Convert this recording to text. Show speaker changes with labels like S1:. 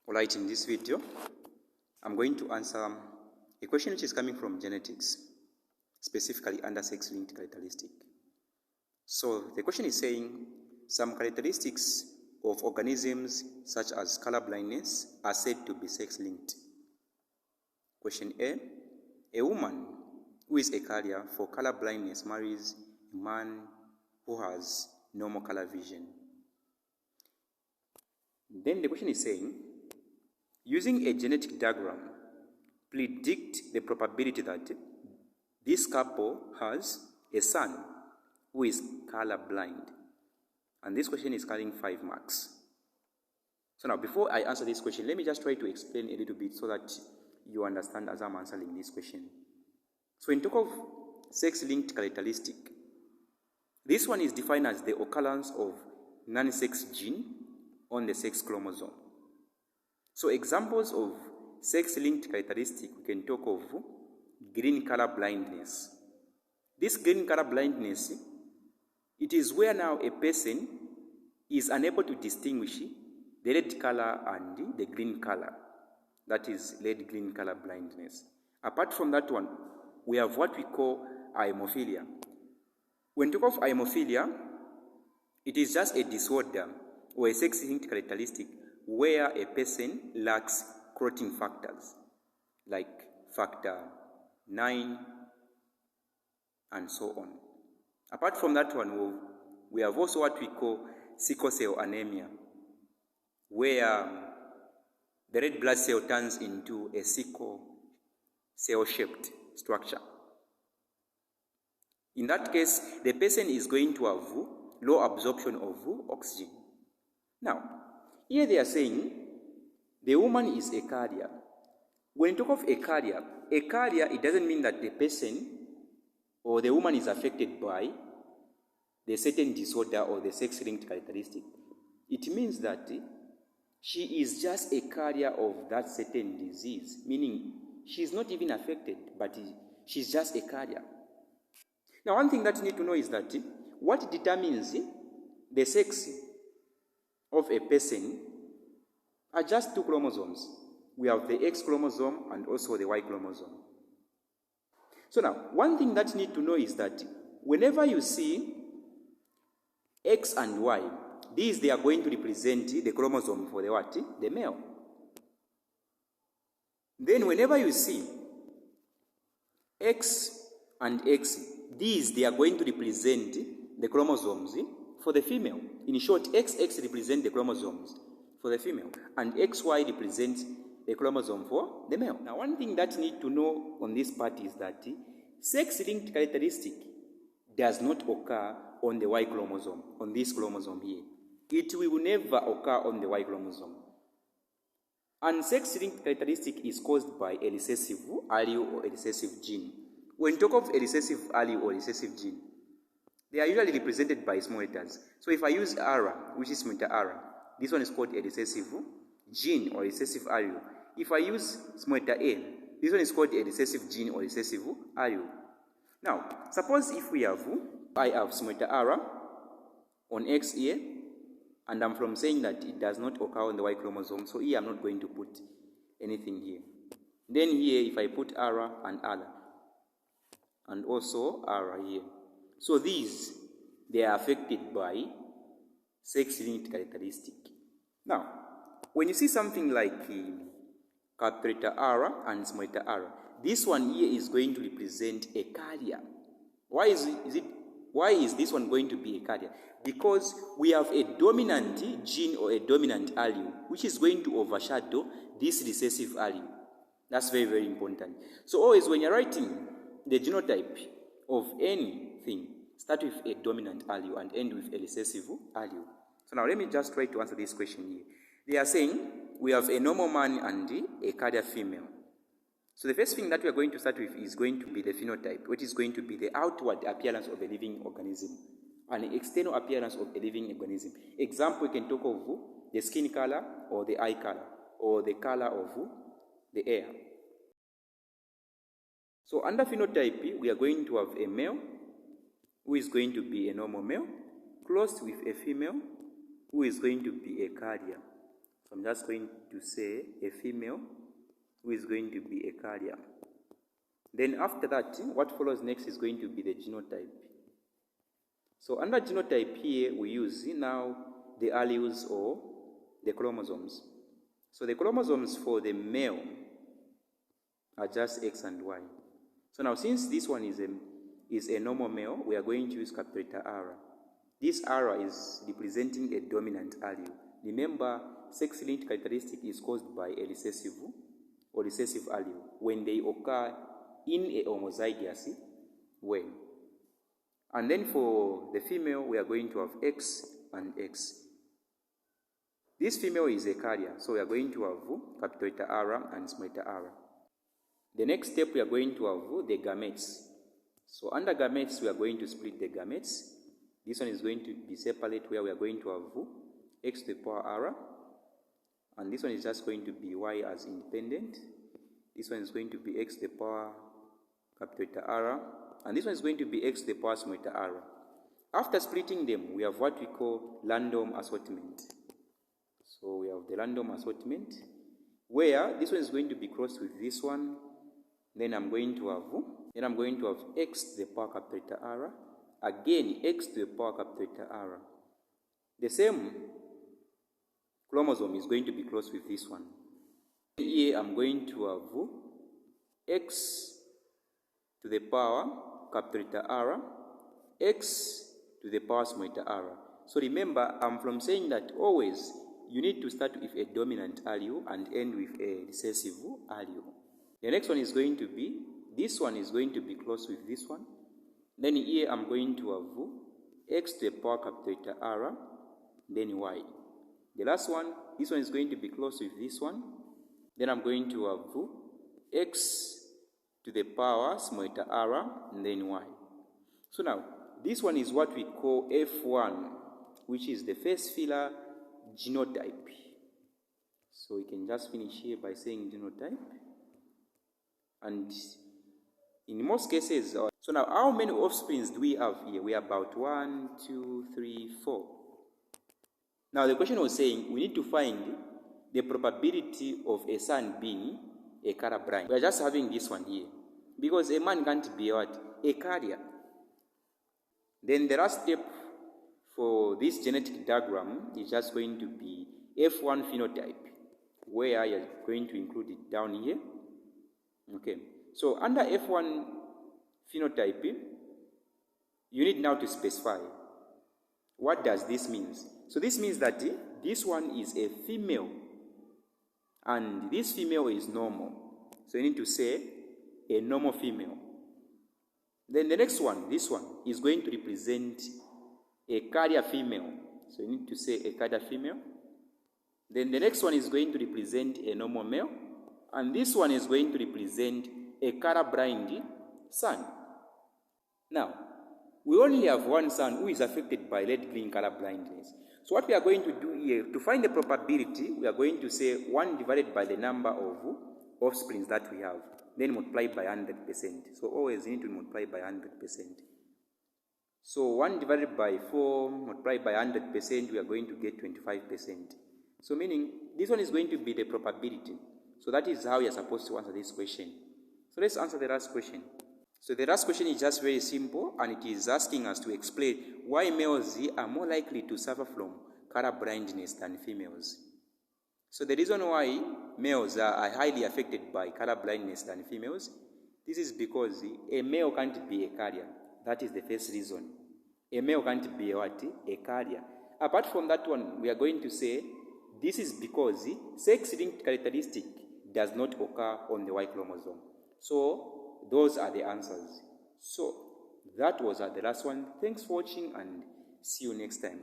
S1: Alright, in this video, I'm going to answer a question which is coming from genetics, specifically under sex-linked characteristic. So the question is saying some characteristics of organisms such as color blindness are said to be sex-linked. Question A woman who is a carrier for color blindness marries a man who has normal color vision. Then the question is saying, using a genetic diagram, predict the probability that this couple has a son who is color blind. And this question is carrying 5 marks. So now, before I answer this question, let me just try to explain a little bit so that you understand as I'm answering this question. So in talk of sex-linked characteristic, this one is defined as the occurrence of non-sex gene on the sex chromosome. So examples of sex-linked characteristic, we can talk of green color blindness. This green color blindness, it is where now a person is unable to distinguish the red color and the green color. That is red-green color blindness. Apart from that one, we have what we call hemophilia. When we talk of hemophilia, it is just a disorder or a sex-linked characteristic where a person lacks clotting factors like factor 9 and so on. Apart from that one, we have also what we call sickle cell anemia, where the red blood cell turns into a sickle cell-shaped structure. In that case, the person is going to have low absorption of oxygen. Now, here they are saying the woman is a carrier. When you talk of a carrier, it doesn't mean that the person or the woman is affected by the certain disorder or the sex-linked characteristic. It means that she is just a carrier of that certain disease, meaning she is not even affected, but she's just a carrier. Now, one thing that you need to know is that what determines the sex of a person are just 2 chromosomes. We have the X chromosome and also the Y chromosome. So now, one thing that you need to know is that whenever you see X and Y, these they are going to represent the chromosome for the what? The male. Then whenever you see X and X, these they are going to represent the chromosomes for the female. In short, XX represents the chromosomes for the female, and XY represents the chromosome for the male. Now, one thing that you need to know on this part is that sex-linked characteristic does not occur on the Y chromosome, on this chromosome here. It will never occur on the Y chromosome. And sex-linked characteristic is caused by a recessive allele or a recessive gene. When you talk of a recessive allele or recessive gene, they are usually represented by small letters. So if I use R, which is small letter R, this one is called a recessive gene or recessive allele. If I use small letter A, this one is called a recessive gene or recessive allele. Now, suppose if I have small letter R on X here, and I'm from saying that it does not occur on the Y chromosome, so here I'm not going to put anything here. Then here, if I put R and R, and also R here. So these, they are affected by sex-linked characteristic. Now, when you see something like capital letter R and small letter R, this one here is going to represent a carrier. Why is this one going to be a carrier? Because we have a dominant gene or a dominant allele which is going to overshadow this recessive allele. That's very, very important. So always when you're writing the genotype of anything, start with a dominant allele and end with a recessive allele. So now let me just try to answer this question here. They are saying we have a normal man and a carrier female. So the first thing that we are going to start with is going to be the phenotype, which is going to be the outward appearance of a living organism and the external appearance of a living organism. Example, we can talk of the skin color or the eye color or the color of the hair. So under phenotype, we are going to have a male who is going to be a normal male, close with a female who is going to be a carrier. So I'm just going to say a female who is going to be a carrier. Then after that, what follows next is going to be the genotype. So under genotype here, we use now the alleles or the chromosomes. So the chromosomes for the male are just X and Y. So now since this one is a normal male, we are going to use capital letter R. This R is representing a dominant allele. Remember, sex-linked characteristic is caused by a recessive or recessive allele when they occur in a homozygous way. And then for the female, we are going to have X and X. This female is a carrier, so we are going to have capital letter R and small letter r. The next step, we are going to have the gametes. So under gametes, we are going to split the gametes. This one is going to be separate, where we are going to have X to the power R, and this one is just going to be Y as independent. This one is going to be X to the power capital letter R, and this one is going to be X to the power small letter r. After splitting them, we have what we call random assortment. So we have the random assortment, where this one is going to be crossed with this one. Then I'm going to have X to the power capital letter R, again X to the power capital letter R. The same chromosome is going to be crossed with this one. Here I'm going to have X to the power capital letter R, X to the power small letter r. So remember, I'm from saying that always you need to start with a dominant allele and end with a recessive allele. The next one is going to be, this one is going to be close with this one. Then here I'm going to have X to the power capital letter R, then Y. The last one, this one is going to be close with this one. Then I'm going to have X to the power small letter r, and then Y. So now, this one is what we call F1, which is the first filler genotype. So we can just finish here by saying genotype. And in most cases, so now how many offsprings do we have here? We have about 1, 2, 3, 4. Now the question was saying we need to find the probability of a son being a color blind. We are just having this one here, because a man can't be what? A carrier. Then the last step for this genetic diagram is just going to be F1 phenotype, where you're going to include it down here. Okay, so under F1 phenotype, you need now to specify what does this mean. So this means that this one is a female, and this female is normal. So you need to say a normal female. Then the next one, this one, is going to represent a carrier female. So you need to say a carrier female. Then the next one is going to represent a normal male. And this one is going to represent a color-blind son. Now, we only have one son who is affected by red-green color blindness. So what we are going to do here, to find the probability, we are going to say 1 divided by the number of offsprings that we have, then multiply by 100%. So always you need to multiply by 100%. So 1 divided by 4 multiplied by 100%, we are going to get 25%. So meaning, this one is going to be the probability. So that is how you are supposed to answer this question. So let's answer the last question. So the last question is just very simple, and it is asking us to explain why males are more likely to suffer from color blindness than females. So the reason why males are highly affected by color blindness than females, this is because a male can't be a carrier. That is the first reason. A male can't be a carrier. Apart from that one, we are going to say this is because sex-linked characteristic does not occur on the Y chromosome. So those are the answers. So that was the last one. Thanks for watching, and see you next time.